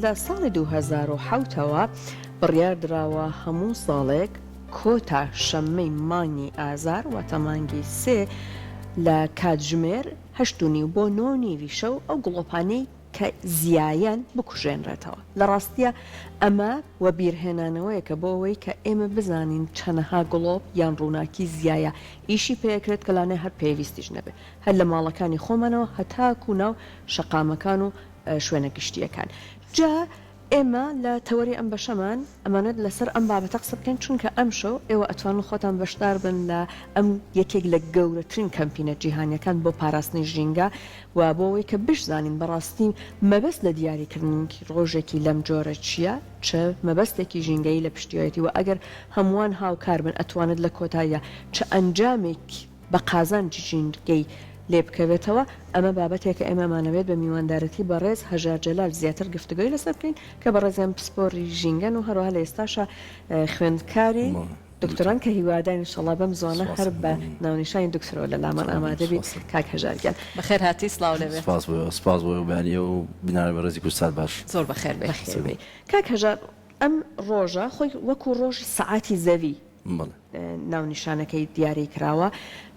لە ساڵی 2007ەوە بڕیاردراوە هەموو ساڵێک کۆتا شەممەی مانگی ئازار واتە مانگی سێ لە کاتژمێر 8:30 بۆ 9:30 شەو ئەو گڵۆپانەی کە زیایان بکوژێنرێتەوە. لە ڕاستیە ئەمە وە بیرهێنانەوەیەکە بۆ ئەوەی کە ئێمە بزانین چەنەها گڵۆپ یان ڕووناکی زیایە ئیشی پێکرێت کە لانێ هەر پێویستیش نەبێت هەر لە ماڵەکانی خۆمانەوە هەتاکو ناو شەقامەکان و شوێنە گشتیەکان. جا ئێمە لە تەوەری ئەم بەشەمان ئەمانەت لەسەر ئەم بابەتە قسە بکەین چونکە ئەم شەو ئێوە ئەتوانن خۆتان بەشدار بن لە ئەم یەکێک لە گەورەترین کەمپینە جیهانیەکان بۆ پاراستنی ژینگە و بۆ ئەوەی کە بشزانین بەڕاستی مەبەست لە دیاریکردنی ڕۆژێکی لەم جۆرە چییە چه مەبەستێکی ژینگەی لە پشتیوەتی و ئەگەر هەمووان هاوکار بن ئەتوانێت لە کۆتاییە چه ئەنجامێک بە قازانجی ژینگەی لێ بکەوێتەوە. ئەمە بابەتێکە ئێمەمانەوێت بە میواندارەتی بەڕێز هەژار جەلال زیاتر گفتگۆی لەسەر بکەین کە بەڕێزیان پسپۆری ژینگەن و هەروەها لە ئێستاشە خوێندکاری دکتۆران کە هیواداری ئینشەڵا بەم زۆنە هەر بە ناونیشانی دکتۆرەوە لە لامان ئامادەبی کاک هەژارگیان. بەخێر هاتی سڵاو لەبێت. سپاس بۆ بەیانیە و بینارە بەڕێزی کوردستان باش. زۆر بەخێر بێ. کاک هەژار ئەم ڕۆژە خۆی وەکو ڕۆژی سەعاتی زەوی ناونیشانەکەی دیاری کراوە.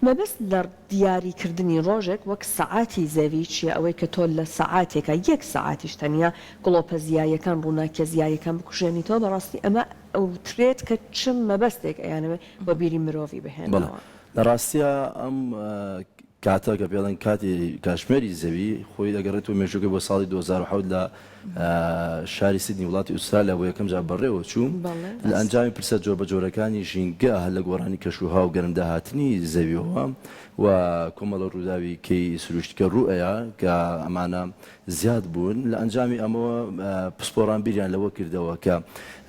مەبەست لە دیاریکردنی ڕۆژێک وەک سەعاتی زەوی چیە ئەوەی کە تۆ لە سەعاتێکە یەک سەعاتیش تەنیا گڵۆپە زیایەکان ڕووناکیە زیایەکان بکوژێنیتەوە بەڕاستی ئەمە ئەوترێت کە چم مەبەستێک ئەیانەوێت بە بیری مرۆڤی بهێنەوە. لە ڕاستیە ئەم کاتە کە پێڵەن کاتی کاتژمێری زەوی خۆی دەگەڕێتەوە مێژووکە بۆ ساڵی 2007 لە شاری سیدنی وڵاتی ئوسترالیا بۆ یەکەم جار بەڕێوە چووم لە ئەنجامی پرسە جۆر بە جۆرەکانی ژینگە هەر لە گۆڕانی کەشوها و گەرمداهاتنی زەویەوە و کۆمەڵە ڕووداوی کەی سروشتکە ڕوئەیە کە ئەمانە زیاد بوون. لە ئەنجامی ئەمەوە پسپۆڕان بیریان لەوە کردەوە کە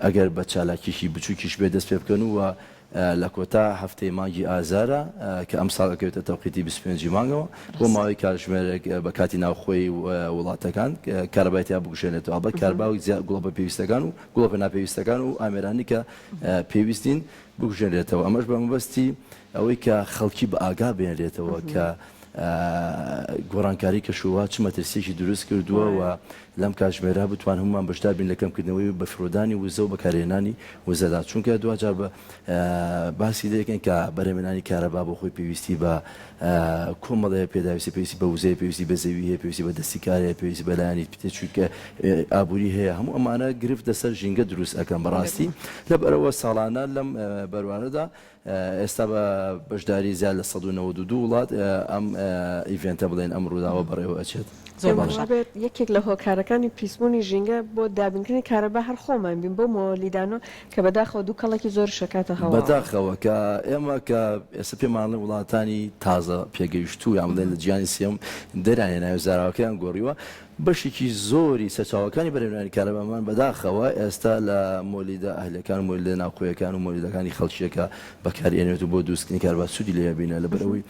ئەگەر بە چالاکیشی بچووکیش بێ دەست پێ بکەن و لە کۆتا هەفتەی مانگی ئازارە کە ئەم ساڵەکەوێتە تەوقیتی 25 مانگەوە بۆ ماوەی کاتژمێرێک بە کاتی ناوخۆی وڵاتەکان کارەبایەتیا بگوشێنێتەوە ئەڵبەت کارباوی گوڵۆپە پێویستەکان و گوڵۆپە ناپێویستەکان و ئامێرانی کە پێویستین بگوژێنرێتەوە. ئەمەش بە مەبەستی ئەوەی کە خەڵکی بە ئاگا بێنرێتەوە کە گۆڕانکاری کەشوها چ مەترسیێکی دروست کردووە و لەم کاتژمێرە بتوان هەمومان بەشدار بین لە کەمکردنەوەی بە فرۆدانی وزە و بەکارهێنانی وزەدا چونکە دوجار بە باسی دەکەن کە بەرهەمهێنانی کارەبا بۆ خۆی پێویستی بە کۆمەڵەیە پێداویستی پێویستی بە وزەیە پێویستی بە زەوی هەیە پێویستی بە دەستی کارەیە پێویستی بەلایانی پتە چونکە ئابووری هەیە هەموو ئەمانە گرفت لەسەر ژینگە دروست ئەەکەن بەڕاستی لەبەرەوە ساڵانە لەم بەروانەدا ئێستا بە بەشداری زیاد لە 192 وڵات ئەم ئیڤێنتە بڵێن ئەم ڕووداوە بەڕێوە ئەچێت. زۆربێت یەکێک لە هۆکارەکانی پیسبوونی ژینگە بۆ دابینکردنی کارەبا هەر خۆمان بین بۆ مۆلیدانۆ کە بەداخەوە دوو کەڵێکی زۆر شکاتە هەوا بەداخەوە کە ئێمە کە ئێستا پێمانڵێ وڵاتانی تازە پێگەیشتوو یان بڵێن لە جیهانی سێم دەرانێ ناوی زاراوەکەیان گۆڕیوە بەشێکی زۆری سەرچاوەکانی بەرهێنانی کارەبامان بەداخەوە ئێستا لە مۆلیدە ئەهلەکان و مۆلیدە ناوخۆیەکان و مۆلیدەکانی خەڵکیەکە بەکارهێنێت و بۆ دروستکردنی کارەبا سوودی لێ بینە لەبەرەوەی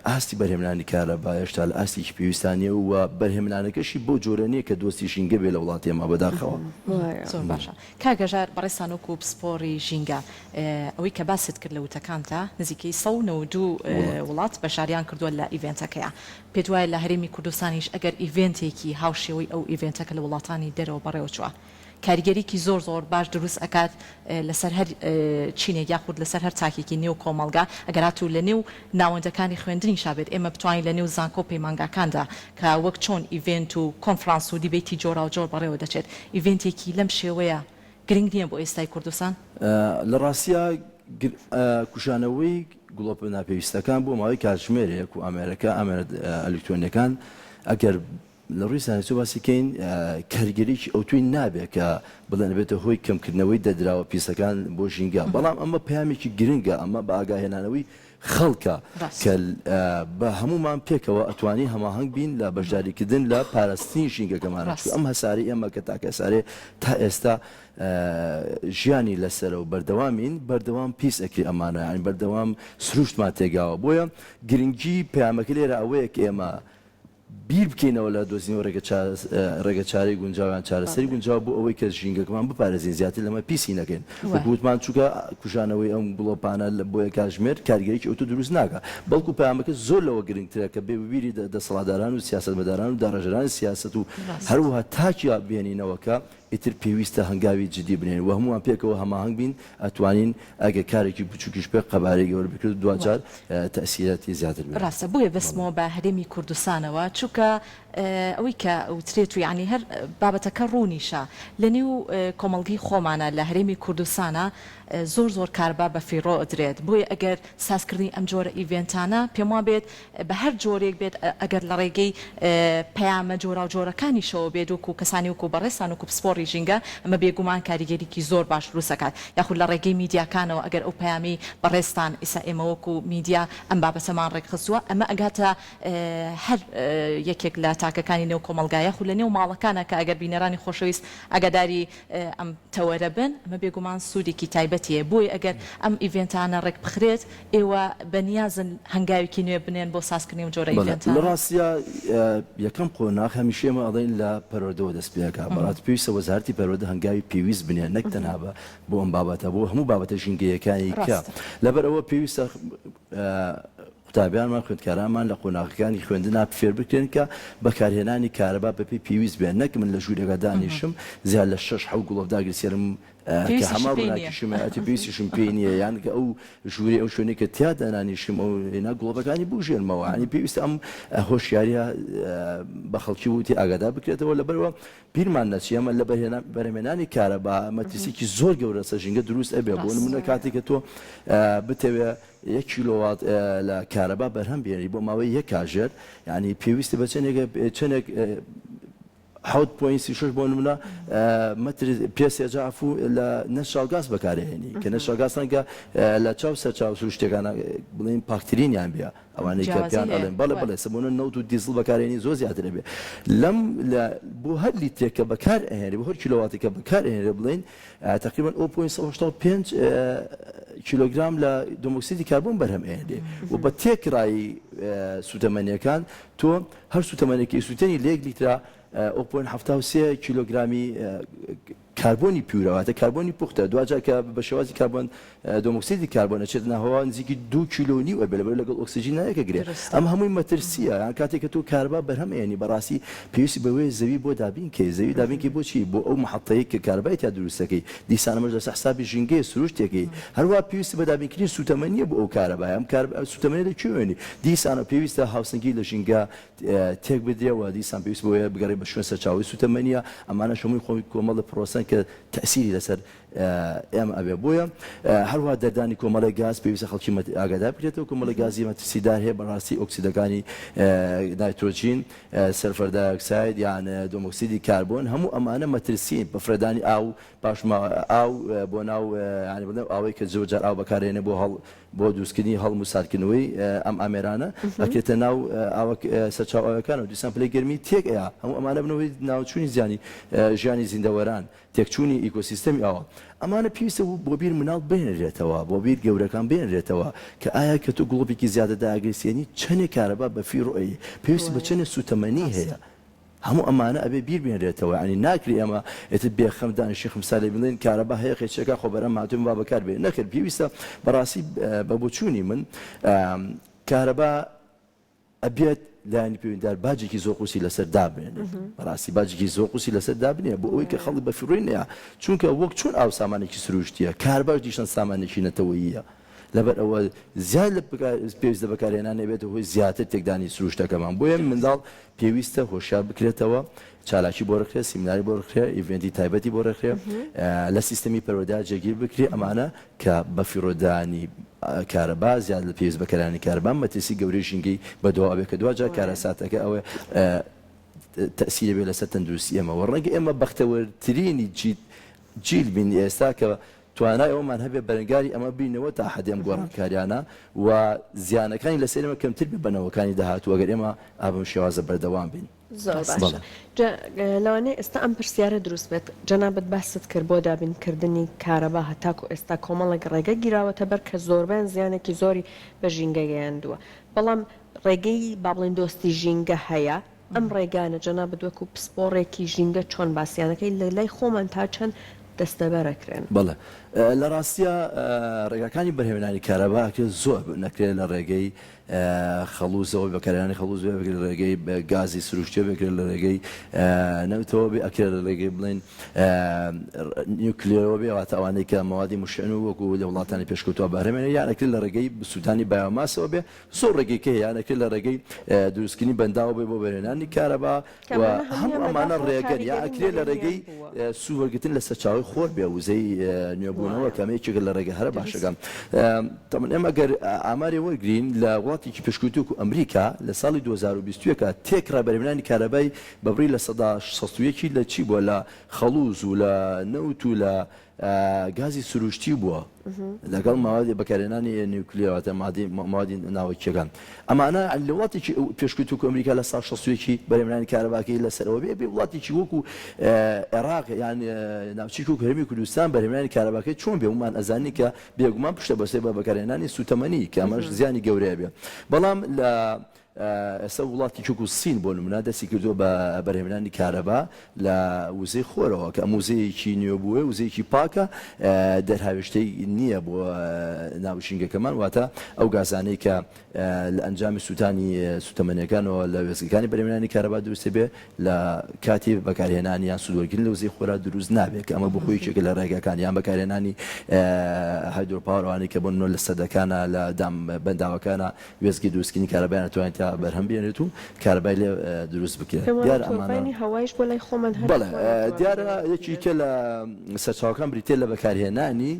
ئاستی بەرهێنانی کارەبا هێشتا لە ئاستێکی پێویستانیە و بەرهێمنانەکەشی بۆ جۆرە نییە کە دۆستی ژینگە بێ لە وڵاتی ئێمە بەداخەوە. زۆر باشە. کاگەژار بەڕێستان وەکو پسپۆڕی ژینگە ئەوەی کە باست کرد لە وتەکانتە نزیکەی 192 وڵات بەشاریان کردووە لە ئیڤێنتەکەیە. پێت وایە لە هەرێمی کوردستانیش ئەگەر ئیڤێنتێکی هاوشێوەی ئەو ئیڤێنتەکە لە وڵاتانی دەرەوە بەڕێوە چووە کاریگەریکی زۆر باش دروست ئەکات لەسەر هەر چینێک یاخود لەسەر هەر چاکێکی نێو کۆمەڵگا ئەگەر هاتوو لە نێو ناوەندەکانی خوێندنی شابێت ئێمە بتوانین لە نێو زانکۆ پەیمانگاکاندا کە وەک چۆن ئیڤێنت و کۆنفرانس و دیبێتی جۆرا و جۆر بەڕێوە دەچێت ئیڤێنتێکی لەم شێوەیە گرنگ نییە بۆ ئێستای کوردستان. لە ڕاستیە کوشانەوەی گڵۆپە ناپێویستەکان بۆ ماوەی کاتژمێرێک و ئامێرەکە ئامێرە ئەلکترۆنیەکان ئەگەر لە ڕووی سانسۆ باسیکەین کاریگەریی ئەوتوی نابێت کە بڵێن بێتە هۆی کەمکردنەوەی دەدراوە پیسەکان بۆ ژینگە بەڵام ئەمە پامێکی گرنگە ئەمە بە ئاگاهێنانەوەی خەڵکە کە بە هەمومان پێکەوە ئەتوانی هەماهنگ بین لە بەشداریکردن لە پاراستنی ژینگەکەمانە ئەم هەساری ئێمە کە تاکەسارێ تا ئێستا ژیانی لەسەر و بەردەوامین بەردەوام پیس ئەکری ئەمانە یانی بەردەوام سروشتمان تێگاوە بۆیە گرنگی پەیامەکە لێرە ئەوەیە کە ئێمە بیر بکەینەوە لە دۆزینەوە ڕێگەچاری گونجاویان چارەسەری گونجاو بۆ ئەوەی کە ژینگەکەمان بپارێزین زیاتر لەمە پیسی نەکەین وتمان چووکە کوژانەوەی ئەم گوڵۆپانە بۆ یە کاتژمێر کارگەریی ئۆتۆ دروست ناکە بەڵکو پامەکە زۆر لەوە گرنگترە کە بێبیری دەسەڵاتداران و سیاسەتمەداران و داڕێژەرانی سیاست و هەروەها تاکیا بێنینەوەکە ئیتر پێویستە هەنگاوی جدی بنێن و هەمووان پێکەوە هەماهنگ بین ئەتوانین ئەگە کارێکی بچووکیش پێ قەبارەی گەورە بکرد دوجار تەسیراتی زیاتر بێت ڕاستە بۆیە بەسمەوە بە هەرێمی کوردستانەوە چووکە ئەوەی کە وترێت و یعنی هەر بابەتەکە ڕوونیشە لە نێو کۆمەڵگەی خۆمانە لە هەرێمی کوردستانە زۆر کاربا بە فیڕۆ ئەدرێت بۆیە ئەگەر سازکردنی ئەم جۆرە ئیڤێنتانە پێم وا بێت بە هەر جۆرێک بێت ئەگەر لە ڕێگەی پەیامە جۆرا و جۆرەکانیشەوە بێت وکو کەسانی وکو بەڕێستان وکو پسپۆڕی ژینگە ئەمە بێگومان کاریگەریکی زۆر باش دروستەکات یاخود لە ڕێگەی میدیاکانەوە ئەگەر ئەو پەیامی بەڕێستان ئێستا ئێمە وەکو میدیا ئەم بابەتەمان ڕێکخستووە ئەمە ئەگاتە هەر یەکێک لە تاکەکانی نێو کۆمەلگایە خو لە نێو ماڵەکانە کە ئەگەر بینەرانی خۆشەویست ئەگەداری ئەم تەوەرە بن ئەمە بێگومان سوودێکی تایبەتیە بۆی ئەگەر ئەم ئیڤێنتانە ڕێک بخرێت ئێوە بەنیازن هەنگاوێکی نوێ بنێن بۆ سازکردنی و جۆرە ئیڤێنتانە لە ڕاستیە یەکەم قۆناغ هەمیشەمە ئەڵێن لە پەروەردەوە دەست پێەکە بەڵات پێویستە وەزارەتی پەروەردە هەنگاوی پێویست بنێن نەک تەنها بۆ ئەم بابەتە بۆ هەموو بابەتە ژینگەیەکانی کە لەبەر ئەوە پێویستە قوتابیانمان خوێندکارانمان لە قۆناغەکانی خوێندنا فێر بکرێن کە بەکارهێنانی کارەبا بەپێی پێویست بێن نەک من لە ژوورێکە دانیشم زیاد لە 6 گوڵۆڤ داگرسێرم کە هەما ڕووناکیشمەتی پێویستیشم پێی نییە یان کە ئەو ژووری ئەو شوێنێک کە تیا دانانیشم ئەو هێنا گوڵۆڤەکانی بژێنمەوە ینی پێویستە ئەم هۆشیاریە بە خەڵکی وتی ئاگادا بکرێتەوە لەبەرەوە پیرمان نەچی ئەمە لە بەرهێنانی کارەبا مەترسیی زۆر گەورە سەژینگە دروست ئەبێ بۆ نمونە کاتێک کە تۆ بتەوێ 1 کیلۆوات لە کارەبا بەرهەم بێنی بۆ ماوەی 1 کاژێر ینی پێویستە بە چەندێک 7.36 بۆ نمونە مەتر پێسێجافو لە نەشالگاز بەکارهێنی کە نەشالگازان کە لە چاو سەرچاو سروش شتێکانە بڵین پاکترینیان بێ ئەوانەی کە پیان ئەڵێن بەڵێ سەبوونە نەوت و دیزڵ بەکارهێنی زۆر زیاتر بێ لەم بۆ هەر لیترێک کە بەکار ئەهێنێ بۆ هەر کیلۆواتێک کە بەکار ئەهێنێ بڵین تقریبا 0.75 کیلۆگرام لە دۆمۆکسیدی کاربۆن بەرهەم ئەهێنێ و بە تێکڕایی سوتەمەنیەکان تۆ هەر سوتەمەنێکی سوتەنی لە 1 لیترە 0.73 کیلۆگرامی کاربۆنی پیورەواتە کاربۆنی پوختە دوجار کە بە شێوازی کاربۆن دۆمۆکسیدی کاربۆنە چێت ناهەوا نزیکی 2 کیلۆنی و بێ لەگەڵ ئۆکسیژین نایەکە گرێت ئەم هەمووی مەترسیە یان کاتێک کە تۆ کاربا بەرهەم ئێنی بەڕاستی پێویستی بەوەی زەوی بۆ دابینکەی زەوی دابینکەی بۆچی بۆ ئەو محەتەیە کە کاربای تا دروستەکەی دیسانەمەش لەسەر حسابی ژینگەی سروشتێکی هەروە پێویستی بە دابینکردنی سوتەمەنیە بۆ ئەو کارەبا ئەم سوتەمەنی لەکوێنی دیسانە پێویستە هاوسنگی لە ژینگە تێک بدرێەوە دیسان پێویست بۆیە بگەڕێ بە شوێن سەرچاوی سوتەمەنیە ئەمانە شەمووی خۆی کۆمەڵە پرۆسەن کە تأثیری لەسەر ئێمە ئەبێ بۆیە هەروە دەردانی کۆمەڵی گاز پێویستە خەڵکی ئاگادار بکرێتەوە کۆمەڵی گازی مەترسیدار هەیە بەڕاستی ئۆکسیدەکانی نایترۆجین سەلفەر دایۆکساید یان دۆمۆکسیدی کاربۆن هەموو ئەمانە مەترسین بەفرەدانی ئاو پاشما ئاو بۆ ناو ینی بڵێم ئاوەی کە زۆرجار ئاو بەکارهێنێ بۆ دروستکردنی هەڵم و ساردکردنەوەی ئەم ئامێرانە ئەکرێتە ناو سەرچاو ئاوەکانەوە دیسان پلەی گەرمی تێک ئەیە هەموو ئەمانە بنەوەی ناوچوونی ژیانی زیندەوەران تێکچوونی ئیکۆسیستەمی ئەوە ئەمانە پێویستە بۆ بیر مناڵ بێنرێتەوە بۆ بیر گەورەکان بێنرێتەوە کە ئایا کە تو گڵۆپێکی زیادە داگرسیێنی چەندێک کارەبا بە فیڕۆیی پێویستی بە چەندێک سوتەمەنی هەیە هەموو ئەمانە ئەبێ بیر بێنرێتەوە ینی ناکری ئەمە ئێتر بێخەم دانیشی خمسالی بڵێن کارەبا هەیە خێچەکە خۆ بەرەم هاتووم با بەکار بێ نەکرد پێویستە بەڕاستی بە بۆچوونی من کارەبا ئەبێت لایەنی پەیوەندیدار باجێکی زۆر قورسی لەسەر دابنێ بەڕاستی باجێکی زۆر قورسی لەسەر دابنێ بۆ ئەوەی کە خەڵک بە فیڕۆی نەیە چونکە وەک چۆن ئاو سامانێکی سروشتیە کارباش دیشان سامانێکی نەتەوەییە لەبەر ئەوە زیاد لە پێویستە بەکارهێنان نەبێت هۆی زیاتر تێکدانی سروشتەکەمان بۆیە منداڵ پێویستە هۆشیار بکرێتەوە چالاکی بۆ ڕخرێ سیمیناری بۆ ڕخرێ ئیڤێنتی تایبەتی بۆ ڕخرێ لە سیستەمی پەروەردە جێگیر بکرێ ئەمانە کە بە فیڕۆدانی کارەبا زیاد لە پێویست بەکارهێنانی کارەبا مەترسی گەورەی ژینگەی بەدواوە ئەبێ کە دوجار کارەساتەکە ئەوە تەسیرە بێ لەسەر تەندروستی ئێمەوە ڕەنگە ئێمە بەختەوەرترینی جیل بین ئێستا کە توانای ئەومان هەبێ بەرەنگاری ئەمە بینەوە تا حەدێم گۆڕانکاریانە و زیانەکانی لەسەر ئێمە کەمتر بێ بنەوەکانی داهاتوو ئەگەر ئێمە ئابم شێوازە بەردەوام بین زۆر باشە لەوانەیە ئێستا ئەم پرسیارە دروست بێت جەنابەت باست کرد بۆ دابینکردنی کارەبا هەتاکو ئێستا کۆمەڵێک ڕێگە گیراوەتە بەر کە زۆربیان زیانێکی زۆری بە ژینگە گەیاندووە بەڵام ڕێگەی با بڵێن دۆستی ژینگە هەیە ئەم ڕێگانە جەناب دووەکو پسپۆڕێکی ژینگە چۆن باسییانەکەی لە لای خۆمان تا چەند دەستەبەرەکرێن بەڵێ لە ڕاستیە ڕێگاکانی بەرهێنانی کارەباکە زۆر نەکرێت لە ڕێگەی خەڵوزەوە بەکارێنانی خەڵوز بێ بکرێت لە ڕێگەی گازی سروشتیە بکرێت لە ڕێگەی نەوتەوە بێ ئەکرێت لە ڕێگەی بڵێن نیوکلێرەوە بێ واتە ئەوانەی کە مەوادی مشعن و وەکو لە وڵاتانی پێشکەوتووە بەهرەمێنە یان ئەکرێت لە ڕێگەی سووتانی بایۆماسەوە بێ زۆر ڕێگەیکە یان ئەکرێت لە ڕێگەی دروستکردنی بەنداوە بێ بۆ بەرهێنانی کارەبا و هەموو ئەمانە ڕێگەن یا ئەکرێت لە ڕێگەی سووەرگرتن لە سەرچاوی خۆر بێ وزەی نوێبوونەوە کەمەیەکێک لە ڕێگە هەرە باشەکەم تەمەن ئێمە ئەگەر ئامارێ وەرگرین لە وڵاتێکی پێشکەوتوو و ئەمریکا لە ساڵی 2021 تێکرا بەرهێنانی کارەبای بەبڕی لە 61 لە چی بووە لە خەڵوز و لە نەوت و لە گازی سروشتی بووە لەگەڵ ماوادی بەکارهێنانی نیوکلیرەوەتە ماوادی ناوەکیەکان ئەمانە لە وڵاتێکی پێشکەوتوو ئەمریکا لە ساڵ 61 بەرهێنانی کارەباکەی لەسەرەوە بێ وڵاتێکی وەکو عێراق یان ناوچەی و هەرێمی کوردستان بەرهێنانی کارەباکەی چۆن بێ ومان ئەزانی کە بێگومان پشتە بەسێ بە بەکارهێنانی سوتەمەنی کە ئەمەش زیانی گەورەیە بێ بەڵام لە ئێستا وڵاتی چوک و سین بۆ نمونە دەستی کردووە بە بەرهێنانی کارەبا لە وزەی خۆرەوە کە ئەم وزەیەکی نوێ بووە وزەیەکی پاکە دەرهاوێشتەی نییە بۆ ناوشینگەکەمان واتە ئەو گازانەی کە لە ئەنجامی سووتانی سوتەمەنیەکانەوە لە وێستگەکانی بەرهێنانی کارەبا دروستە بێ لە کاتی بەکارهێنانی یان سوودوەرگرتن لە وزەی خۆرا دروست نابێت کە ئەمە بخۆی چێکە لە ڕێگەکان یان بەکارهێنانی هایدرۆپاوەرەوانی کە بۆ لە سەدەکانە لە دام بەنداوەکانە وێستگی دروستکردنی کارەبایان توانێت بەرهەم بێنێت و کارەبای لێ دروست بکرێت دیارە ئەمانە هەوایش بۆ لای خۆمان بەڵێ دیارە یەکێکە لە سەرچاوەکان بریتێ لە بەکارهێنانی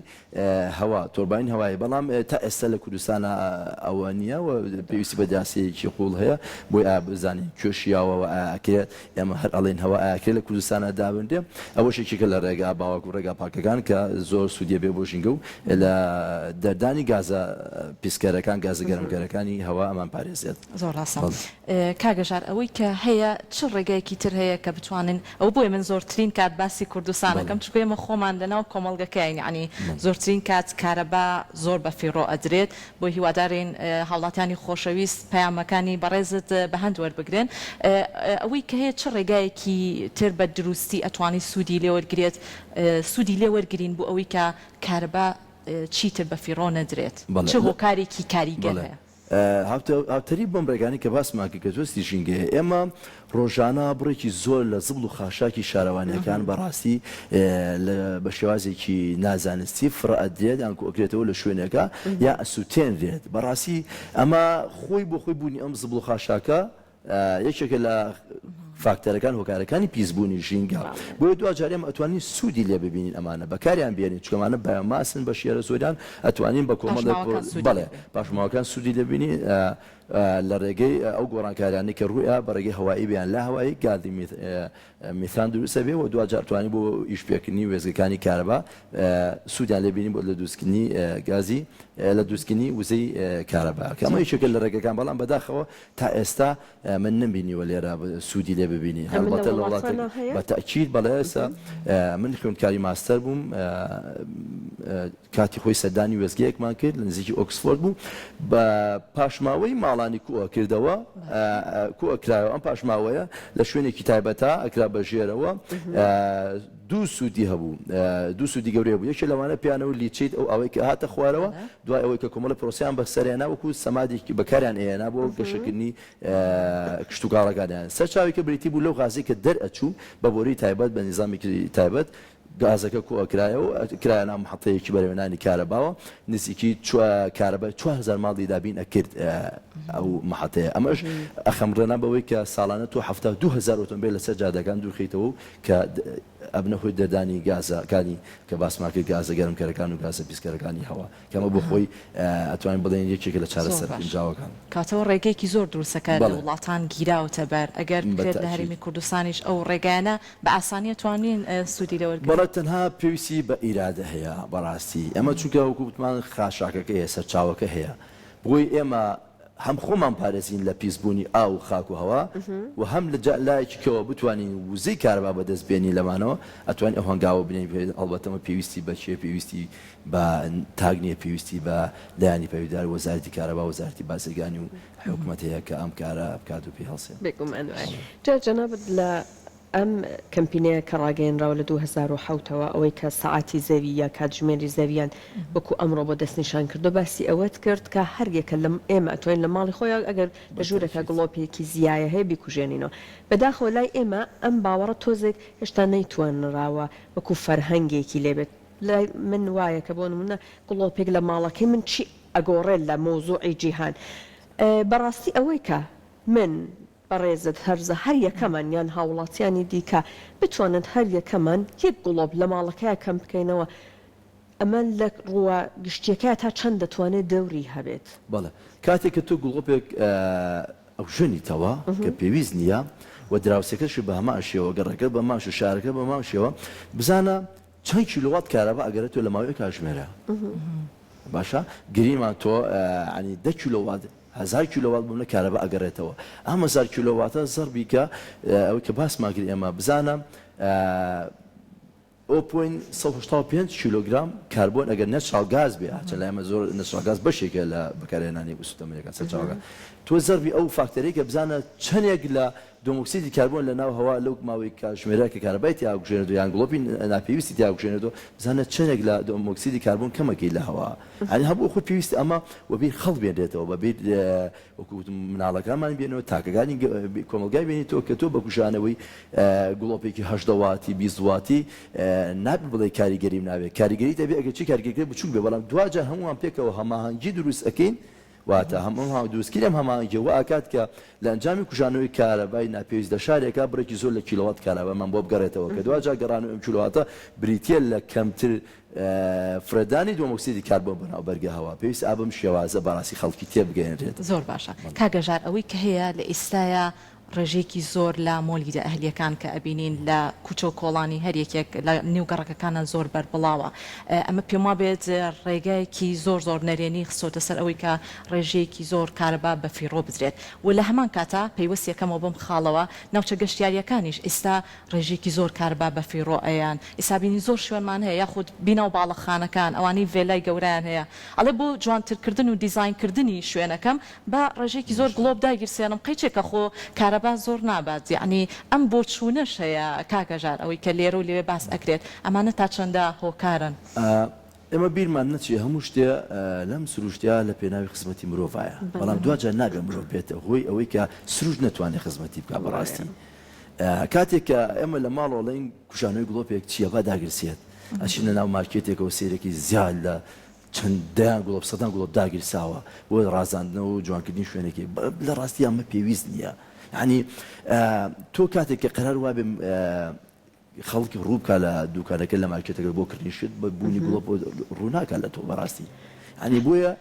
هەوا تۆربین هەوایی بەڵام تا ئێستا لە کوردستانە ئەوە نییە و پێویستی بە دیاسەیەکی قوڵ هەیە بۆی بزانین کوێشیاوە ئاکرێت ئێمە هەر ئەڵێن هەوا ئاکرێت لە کوردستانە دابندێ ئەوە شێکێکە لە ڕێگا باوەکو ڕێگا پاکەکان کە زۆر سوودیە بێ بۆ ژینگە و لە دەردانی گازە پیسکەرەکان گازە گەرمکەرەکانی هەوا ئەمان پارێزێت زۆر ڕاستە کاگەژار ئەوەی کە هەیە چ ڕێگایەکی تر هەیە کە بتوانن ئەو بۆی من زۆرترین کات باسی کوردستانەکەم چکە ئێمە خۆمان لەناو کۆمەڵگەکەین ینی زۆرترین کات کارەبا زۆر بە فیڕۆ ئەدرێت بۆ هیوادارین هاوڵاتیانی خۆشەویست پەیامەکانی بەڕێزت بە هەند وەربگرن ئەوەی کە هەیە چ ڕێگایەکی تر بە دروستی ئەتوانی سوودی لێوەرگێت سوودی لێوەرگرین بۆ ئەوەی کە کارەبا چیتر بە فیڕۆ نەدرێت چه هۆکارێکی کاریگەر هەیە هاوتەری بۆم ڕێگانی کە باسماکە کە توستی ژینگەیە ئێمە ڕۆژانە بڕێکی زۆر لە زبڵ و خاشاکی شارەوانیەکان بەڕاستی بە شێوازێکی نازانستی فڕەدرێت یان کۆکرێتەوە لە شوێنەکە یا ئەسووتێنرێت بەڕاستی ئەمە خۆی بۆ خۆی بوونی ئەم زبڵ و خاشاکە یەکێکە لە فاکتەرەکان هۆکارەکانی پیسبوونی ژینگە بۆیە دوجار ئێمە ئەتوانین سوودی لێ ببینین ئەمانە بەکاریان بێنین چکەمانە بایۆماسن بە شێرە زۆریان ئەتوانین بە کۆمەڵێک بەڵێ پاشماوەکان سوودی لێبینی لە ڕێگەی ئەو گۆڕانکاریانی کە ڕوویە بە ڕێگەی هەوایی بیان لە هەوایی گازی میثان دروستە بێ و دوجار توانی بۆ ئیشپێکردنی وێزگەکانی کارەبا سوودیان لێبینین بۆ لە دروستکردنی گازی لە دروستکردنی وزەی کارەبا کە ئەمە یەکێکە لە ڕێگەکان بەڵام بەداخەوە تا ئێستا من نەبینیوە لێرە سوودی لێ ببینی هەڵبەتە لە وڵاتێک بە تەکید بەڵێ ئێستا من خوێندکاری ماستەر بووم کاتی خۆی سەردانی وێزگەیەکمان کرد لە نزیکی ئۆکسفۆرد بوو بە پاشماوەی ماڵانی کووە کردەوە کووەکرایەوە ئەم پاشماوەیە لە شوێنێکی تایبەتە ئەکرا بەژێرەوە دوو سوودی هەبوو دوو سوودی گەورەیە بوو یەکێ لەوانە پیانەوە لیچیت ئەو ئەوەی کە هاتە خوارەوە دوای ئەوەی کە کۆمەڵە پرۆسیان بەسەریانە وەکو سەمادێکی بەکاریان ئێنا بۆ گەشەکردنی کشتتوکاڵەکانیان سەرچاوی کە بریتی بوو لەو غازی کە دەرئەچوو بە بۆری تایبەت بە نظامێکی تایبەت گازەکە کۆکرایەوە کرایە محەتەیەکی بەرەوێنانی کارەباوە نزیکی کارەبا 4000 ماڵی دابین ئەکرد ئەو محەتەیە ئەمەش ئەخەمڕێنە بەوەی کە ساڵانە تۆ 2000 ئۆتۆمبیل لەسەر جادەکان دوورخیتەوە کە ئەبنە خۆی دەردانی گازەکانی کە باسماکە گازە گەرمکەرەکان و گازە پیسکەرەکانی هەوا کەمە بۆ خۆی ئەتوانین بڵێن یەکێکە لە چارەسەر پنجاوەکان کاتەوە ڕێگەیەکی زۆر دروستەکە لە وڵاتان گیراوتە بەر ئەگەر بکرێت لە هەرێمی کوردستانیش ئەو ڕێگایانە بە ئاسانی توانین سوودی لەوەرگرن بەڵێ تەنها پێویستی بە ئیرادە هەیە بەڕاستی ئەمە چونکە وەکو وتمان خاشاکەکە هەیە سەرچاوەکە هەیە بۆی ئێمە هەم خۆمان پارێزین لە پیسبوونی ئاو و خاک و هەوا و هەم لە لایەکیەوە بتوانین وزەی کارەبا بەدەست بێنی لەمانەوە ئەتوانین ئەو هەنگاوە بنین هەڵبەتەمە پێویستی بە چێ پێویستی بە تاگنیە پێویستی بە لایانی پەیوەدار وەزارەتی کارەبا وەزارەتی بازرگانی و حکوومەت هەیە کە ئەم کارە بکات و پێ هەڵسێن بێگومان جا جەنابەت لە ئەم کەمپینەیە کە ڕاگەیەنراوە لە 2010ەوە ئەوەی کە سەعاتی زەوی یا کاتژمێری زەویان وەکو ئەمڕۆ بۆ دەستنیشان کردو باسی ئەوەت کرد کە هەرگێکە لەم ئێمە ئەتوانین لە ماڵی خۆیان ئەگەر لە ژوورێکە گڵۆپێکی زیایە هەیە بیکوژێنینەوە بەداخەوە لای ئێمە ئەم باوەڕە تۆزێک هێشتا نەیتوانراوە وەکو فەرهەنگێکی لێبێت لای من وایە کە بۆ نمونە گڵۆپێک لە ماڵەکەی من چی ئەگۆڕێت لە مۆزوعی جیهان بەڕاستی ئەوەی کە من بەڕێزت هەرزە هەر یەکەمان یان هاوڵاتیانی دیکە بتوانن هەر یەکەمان یەک گڵۆب لە ماڵەکەیە کەم بکەینەوە ئەمە لە ڕووە گشتیەکە تا چەند دەتوانێت دەوری هەبێت بەڵێ کاتێک کە تۆ گڵۆپێک ئەو ژنیتەوە کە پێویست نییە و دراوسەکەشی بە هەمان شێوە گەڕەکە بە ماش و شارەکە بە ماو شێوە بزانە چەند کیلووات کارەبا ئەگەرێت تۆ لە ماوەیە کاتژمێرە باشە گریمان تۆ عنی 10 کیلووات 1000 کیلووات بوومە کارەبا ئەگەڕێتەوە ئەم 1000 کیلوواتە زەربی کە ئەوەی کە باسماگری ئێمە بزانە 0.5 کیلوگرام کاربۆن ئەگەر نەچاڵ گاز بێ چە لای ئەمە زۆر نەچاڵ گاز بەشێکە لە بەکارهێنانی وسوتەمەریەکان سەرچاوەکە تۆ زەربی ئەو فاکتەرەی کە بزانە چەندێک لە دۆمۆکسیدی کاربۆن لە ناو هەوا لەو ماوەی کاتژمێرە کە کارەبای تیاگوژێنێتەوە یان گڵۆپی ناپێویستی تیاگوژێنێتەوە بزانە چەندێک لە دۆمۆکسیدی کاربۆن کەمەکەی لە هەوا هەنی هەبوو خۆ پێویستی ئەمە وەبیر خەڵ بێنێتەوە بەبێت وەکو مناڵەکانمان بێنەوە تاکەکانی کۆمەلگای بێنیتەوە کە تۆ بە کوشانەوەی گڵۆپێکی 8 واتی 20 واتی نابێت بڵێ کاریگەریم ناوێت کاریگەری دەبێت ئەگەر چی کاریگەری بچوک بێ بەڵام دوجار هەمووان پێکەوە هەماهەنگی دروست ئەکەین واتە هەموو دروستکردی ئەم هەماهەنگی و ئاکات کە لە ئەنجامی کوژانەوەی کارەبای ناپێویست لە شارێکە بڕێکی زۆر لە کیلووات کارەبامان بۆ بگەڕێتەوە کە دوجار گەڕان ئەم کیلوواتە بریتە لە کەمتر فرەدانی دۆمۆکسیدی کاربۆن بەناو بەرگە هەوا پێویست ئابم شێوازە بەڕاستی خەڵکی تێبگەێنرێت زۆر باشە کاگەژار ئەوەی کە هەیە لە ئێستاە ڕێژێکی زۆر لە مۆلیدا ئەهلیەکان کە ئەبینین لە کوچە و کۆڵانی هەرێکێک لە نێوگەڕەکەکانە زۆر بەربڵاوە ئەمە پێم بێت ڕێگایەکی زۆر نەرێنی خسۆتە سەر ئەوەی کە ڕێژەیەکی زۆر کارەبا بە فیڕۆ بدرێت و لە هەمان کاتا پەیوەستیەکەمەوە بەم خاڵەوە ناوچە گەشتیاریەکانیش ئێستا ڕێژێکی زۆر کارەبا بە فیڕۆ ئەیان ئێسابینی زۆر شوێنمان هەیە یاخود بینە و باڵەخانەکان ئەوانەی ڤێلای گەورەیان هەیە ئەڵێ بۆ جوانترکردن و دیزاینکردنی شوێنەکەم بە ڕێژێکی زۆر گڵۆب داگیرسێنم قەیچێکە خۆ کارەبا زۆر نابات یعنی ئەم بۆ چوونەش هەیە کاگەژار ئەوەی کە لێرە و لێوێ باس ئەکرێت ئەمانە تا چەندە هۆکارن ئێمە بیرمان نەچێ هەموو شتێ لەم سروشتیا لە پێناوی خزمەتی مرۆڤایە بەڵام دوجار نابێ مرۆڤ بێتە هۆی ئەوەی کە سروش نەتوانێت خزمەتی بکە بەڕاستی کاتێک کە ئێمە لە ماڵەوەڵین کوشانەوەی گڵۆپێک چیە با داگرسێت ئەچینە ناو مارکێتێکەوە سیرێکی زیاد لە چەندیان گڵۆب سەدان گڵۆب داگیرساوە بۆ ڕازاندنەوە و جوانکردنی شوێنێکی لە ڕاستی ئەمە پێویست نییە ینی تۆ کاتێک کە قەرار وابێ خەڵکی ڕووبکە لە دوکانەکە لە مارکێتەکە بۆ کردنیشت بە بوونی گڵۆپ ڕووناکە لە تۆ بەڕاستی ینی بۆیە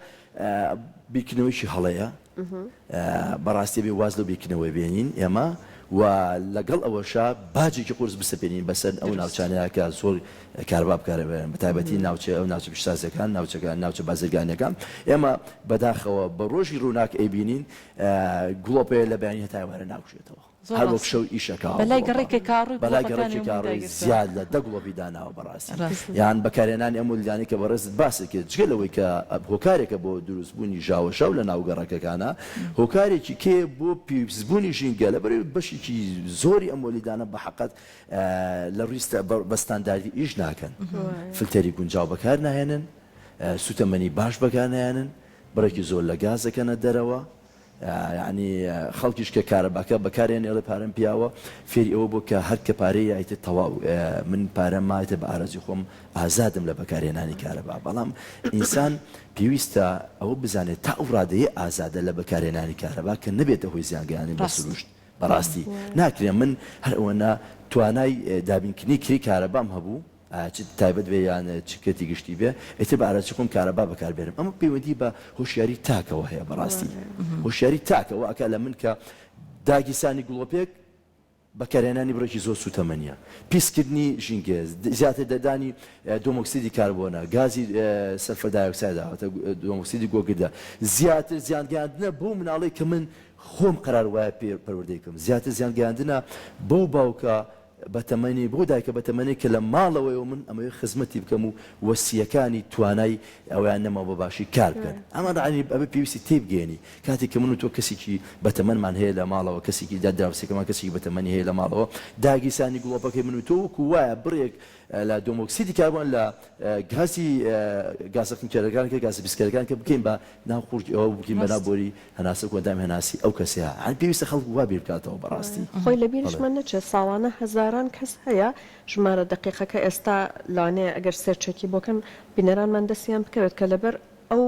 بیرکردنەوەیشی هەڵەیە بەڕاستی بێ واز لە بیرکردنەوەی بێنین ئێمە و لەگەڵ ئەوەشا باجێکی قورس بسەپێنین بەسەر ئەو ناوچانەیەکە زۆر کاربا بکارەبێن بەتایبەتی ناوچە ئەو ناوچە پیشسازەکان ناوچەکان ناوچە بازرگانیەکان ئێمە بەداخەوە بە ڕۆژی ڕووناک ئەیبینین گڵۆپەیە لە بەیانی هەتاوارە ناوچێتەوە هەر وەک شەو ئیشەکە بەلای گەڕێکی کاڕووی بەلای گەڕێکی کاڕووی زیاد لە دە گڵۆپی داناوە بەڕاستی یان بەکارهێنانی ئەم وڵدانی کە بەڕێزت باسێکێت جگەلەوەی کە هۆکارێکە بۆ دروستبوونی ژاوەشەو لە ناو گەڕەکەکانە هۆکارێکی کێ بۆ پێویستبوونی ژینگە لەبەر بەشێکی زۆری ئەم وڵیدانە بە حەقەت لە ڕوویستە بەستانداردی ئیش ناکەن فلتەری گونجاو بەکار نهێنن سوتەمەنی باش بەکار نهێنن بڕێکی زۆر لە گازەکەنە دەرەوە ینی خەڵکیش کە کارەباکە بەکارێن ئێڵێ پارەم پیاوە فێری ئەوە بۆ کە هەر کە پارەی یایتە تەواو من پارەم مایتە بە ئارەزی خۆم ئازادم لە بەکارهێنانی کارەبا بەڵام ئینسان پێویستە ئەوە بزانێت تا ئەو ڕادەیە ئازادە لە بەکارهێنانی کارەبا کە نەبێتە هۆی زیانگەیانی بە سروشت بەڕاستی ناکرێن من هەر ئەوەنە توانای دابینکردنی کری کارەبام هەبوو تایبەت بێ یان چکەتی گشتی بێ ئێتر بە ئارەزی خۆم کارەبا بەکاربێنم ئەمە پەیوەندی بە هۆشیاری تاکەوە هەیە بەڕاستی هۆشیاری تاکەوە ئەکا لە من کە داگیرسانی گڵۆپێک بەکارهێنانی بڕێکی زۆر سوتەمەنیە پیسکردنی ژینگێز زیاتر دەدانی دۆمۆکسیدی کاربۆنە گازی سەلفەر دایۆکسایدە دۆمۆکسیدی گۆگردە زیاتر زیانگەاندنە بۆ مناڵی کە من خۆم قەرار وایە پەروەردەیکەم زیاتر زیانگەاندنە بەو باوکە بەتەمەنی بۆ دایکە بەتەمەنی کە لە ماڵەوەی من ئەمەوێ خزمەتی بکەم و وەسیەکانی توانای ئەویان نەما بە باشی کار بکەن ئەمە ڕانی ئەبێ پێویستی تێبگەێنی کاتێک کە من و تۆ کەسێکی بەتەمەنمان هەیە لە ماڵەوە کەسێکی دادراوسێکەمان کەسێکی بەتەمەنی هەیە لە ماڵەوە داگیرسانی گوڵۆپەکەی من و تۆ وەکو وایە بڕێک لە دۆمۆکسیدی کاربۆن لە گازی گازەخنکێرەکان کە گازە بیسکەرەکان کە بکەین بە ناوخورج ئەوە بکەین بە ناوبۆری هەناسە کۆندام هێناسی ئەو کەسەیە هەن پێویستە خەڵک وا بیر بکاتەوە بەڕاستی خۆی لە بیرشمان نەچێت ساڵانە هەزاران کەس هەیە ژمارە دقیقەکە ئێستا لانەیە ئەگەر سێرچێکی بۆکەن بینەرانمان دەستیان بکەوێت کە لەبەر ئەو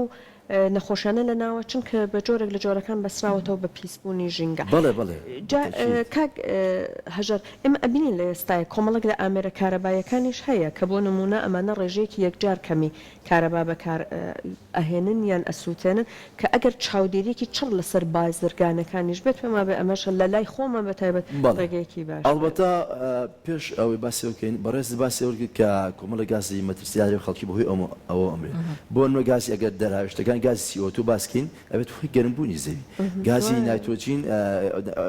نەخۆشانە لە ناوە چونکە بە جۆرێک لە جۆرەکان بەسراوەتەوە بە پیسبوونی ژینگە کاک هەژەر ئێمە ئەبینین لە ئێستای کۆمەڵک لە ئامێرە کارەبایەکانیش هەیە کە بۆ نمونە ئەمانە ڕێژەیەکی یەکجار کەمی کارەبا بەکار ئەهێنن یان ئەسووتێنن کە ئەگەر چاودێریەکی چڕ لەسەر بازرگانەکانیش بێت پێما بێ ئەمەش لە لای خۆمە بەتایبەت ڕێگەیەکی باش ئەڵبەتە پێش ئەوەی باسی بکەین بەڕێز باسی کە کۆمەڵە گازی مەترسیاری خەڵکی بەهۆی ئەوە ئەمرێ بۆ نوێ گازی ئەگەر دەرهاوشتەکان گازی CO2 باسکین ئەبێت خۆی گەرمبوونی زەوی گازی نایترۆجین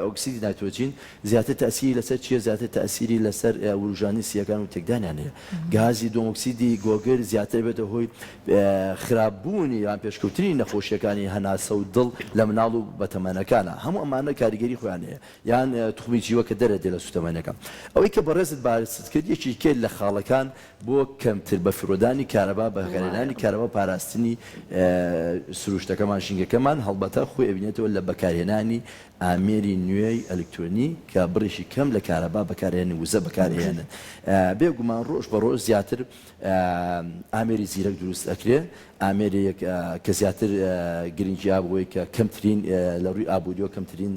ئۆکسیدی نایترۆجین زیاتر تەسیری لەسەر چیە زیاتر تەسیری لەسەر وروژانی سیەکان و تێکدانیان هەیە گازی دۆمۆکسیدی گۆگر زیاتر بێتە هۆی خراپبوونی یان پێشکەوتنی نەخۆشیەکانی هەناسە و دڵ لە مناڵ و بەتەمەنەکانە هەموو ئەمانە کاریگەری خۆیان هەیە یان توخمی جیوە کە دەرەدێ لە سوتەمەنەکان ئەوەی کە بەڕێزت باست کرد یەکی کرد لە خاڵەکان بۆ کەمتر بە فرۆدانی کارەبا بەکارهێنانی کارەبا پاراستنی سروشتەکەمان ژینگەکەمان هەڵبەتە خۆی ئەبینێتەوە لە بەکارهێنانی ئامێری نوێی ئەلکترۆنی کە بڕێکی کەم لە کارەبا بەکارهێنن وزە بەکارهێنن بێگومان ڕۆژ بە ڕۆژ زیاتر ئامێری زیرەک دروست ئەکرێ ئامێرێک کە زیاتر گرنگی بۆی کە کەمترین لە ڕووی ئابوووریەوە کەمترین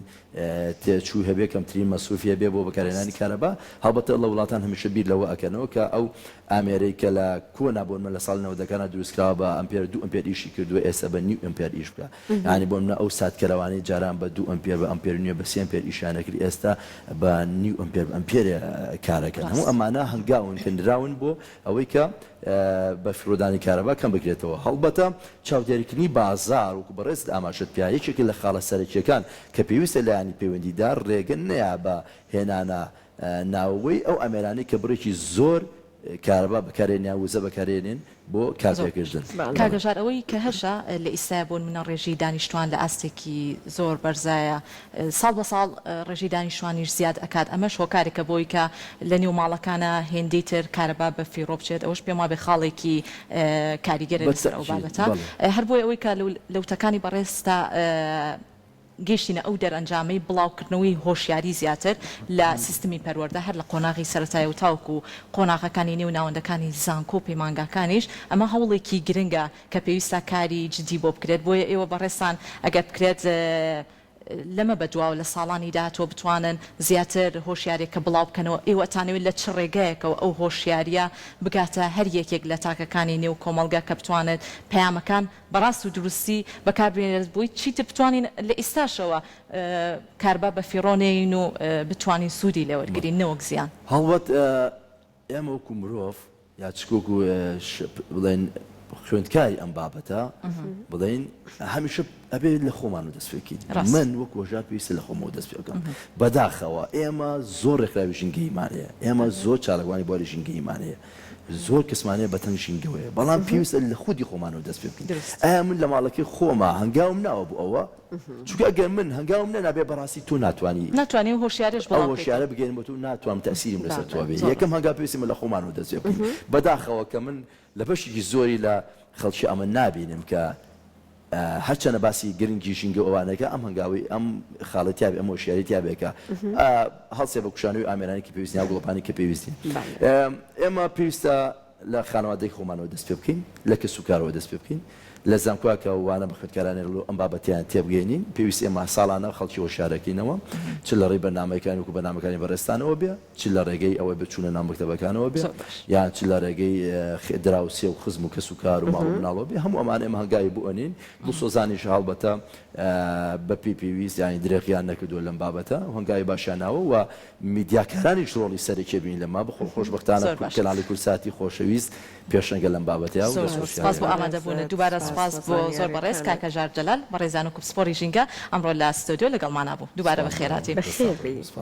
تێچوو هەبێ کەمترین مەسروفی هەبێ بۆ بەکارهێنانی کارەبا هەڵبەتە لە وڵاتان هەمیشە بیر لەوە ئەکەنەوە کە ئەو ئامێرەی کە لە کۆنابوونمە لە ساڵ 90ەکانە دروستکراوە بە ئەمپێر 2 ئەمپێر ئیشی کردووە ئێستا بە نیو ئەمپێر ئیش بکە یعنی بۆ منە ئەو ساتکەرەوانەی جاران بە 2 ئەمپێر بە ئەمپێر نیوە بە 3 ئەمپێر ئیشانەکردی ئێستا بە نیو ئەمپێر ئەمپێر کارەکەن هەموو ئەمانە هەنگاون کەندراون بۆ ئەوەی کە بە فرۆدانی کارەبا کەم بگرێتەوە هەڵبەتە چاودێریکردنی بازار وەکو بەڕێز ئاماژەت پیاەیەکی لە خاڵە سەرەکیەکان کە پێویستە لایانی پەیوەندیدار ڕێگەن نەیە بە هێنانە ناوەوەی ئەو ئەمێرانی کە بڕێکی زۆر کارەبا بەکارێنیان وزە بەکارێنین بۆ کارپێکردن کاگەژار ئەوەی کە هەشە لە ئیستا بۆن منە ڕێژی دانیشتوان لە ئاستێکی زۆر بەرزایە ساڵ بە ساڵ ڕێژی دانیشتوانیش زیاد ئەکات ئەمەش هۆکارێکە بۆی کە لە نێو ماڵەکانە هێندەی تر کارەبا بە فیڕۆ بچێت ئەوش پێم وابێ خاڵێکی کاریگەرە لەسەر ئەو بابەتە هەر بۆی ئەوەی کە لەوتەکانی بەڕێستا گەشتینە ئەو دەرئەنجامی بڵاوکردنەوەی هۆشیاری زیاتر لە سیستمی پەروەردە هەر لە قۆناغی سەرەتایی و تاوکو و قۆناغەکانی نێو ناوەندەکانی زانکۆ و پەیمانگاکانیش ئەمە هەوڵێکی گرنگە کە پێویستە کاری جدی بۆ بکرێت بۆیە ئێوە بەڕێستان ئەگەر بکرێت لەمە بەدواوە لە ساڵانی داهاتوە بتوانن زیاتر هۆشیارێکە بڵاو بکەنەوە ئێوەتانەوەی لە چ ڕێگەیەکەوە ئەو هۆشیاریە بگاتە هەر یەکێک لە تاکەکانی نێو کۆمەلگا کە بتوانێت پەیامەکان بەڕاست و دروستی بەکاربێنێت بۆی چیتر بتوانین لە ئێستاشەوە کاربا بە فیڕۆنین و بتوانین سوودی لێوەرگرین نەوەک زیان هەڵبەت ئێمە وەکو مرۆڤ یا چکۆک و بڵێن خوێندکاری ئەم بابەتە بڵێن هەمیشە ئەبێت لە خۆمان و دەستپێکین من وەک وەژار پێویستە لە خۆمەوە دەست پێ بکەم بەداخەوە ئێمە زۆر ڕێکخراوی ژینگەیمانەیە ئێمە زۆر چارەوانی بۆری ژینگەیمانەیە زۆر کەسمانەیە بەتەنگ ژینگەوەیە بەڵام پێویستە لە خودی خۆمانەوە دەست پێ بکەین ئایا من لە ماڵەکەی خۆمە هەنگاوم ناوە بوو ئەوە چونکە ئەگەر من هەنگاوم نەبێ بەڕاستی تۆ ناتوانانی هۆشیارش هۆشیارە بگەین بۆ تۆ ناتوانم تەسیرم لەسەر تۆ بێ یەکەم هەنگا پێویستمە لە خۆمانەوە دەست پێ بکەین بەداخەوە کە من لە بەشێکی زۆری لە خەڵکی ئەمە نابینم کە هەرچەنە باسی گرنگی ژینگە ئەوانەکە ئەم هەنگاوی ئەم خاڵەتیا ئەم هۆشیاریتیا بێکە هەڵسێ بە کوشانەوەی ئامێرانی کە پێویستنی گوڵپانی کە پێویستین ئێمە پێویستە لە خانەوادەی خۆمانەوە دەست پێ بکەین لە کەس و کارەوە دەست پێ بکەین لە زانکۆکە وانە بەخێتکارانێ ئەم بابەتیان تێبگەینین پێویست ئێمە ساڵانە خەڵکی هۆشارەکەینەوە چ لە ڕێی بەرنامەکانی وکو بەرنامەکانی بەڕێستانەوە بێ چ لە ڕێگەی ئەوەی بچوونە ناو مەکتەبەکانەوە بێ یان چ لە ڕێگەی دراوسێ و خزم و کەس و کار و ماڵ و مناڵەوە بێ هەموو ئەمانە ئێمە هەنگاوی بۆ ئەنین بۆ سۆزانیش هەڵبەتە بە پێویست یانی درێغیان نەکردووە لەم بابەتە هەنگاوی باشیاناوە و میدیاکارانیش ڕۆڵی سەرەکی بینین لەما بخۆ خۆشبەختانە کەناڵی کورساتی خۆشەویست پێشەنگە لەم بابەتەیە و سپاس بۆ ئامادەبوونە دووبارە سپاس بۆ زۆر بەڕێز کاکە ژار جەلال بەڕێزان و کوپسپۆری ژینگە ئەمڕۆ لە ستۆدیۆ لەگەڵمانە بوو دووبارە بەخێرهاتین.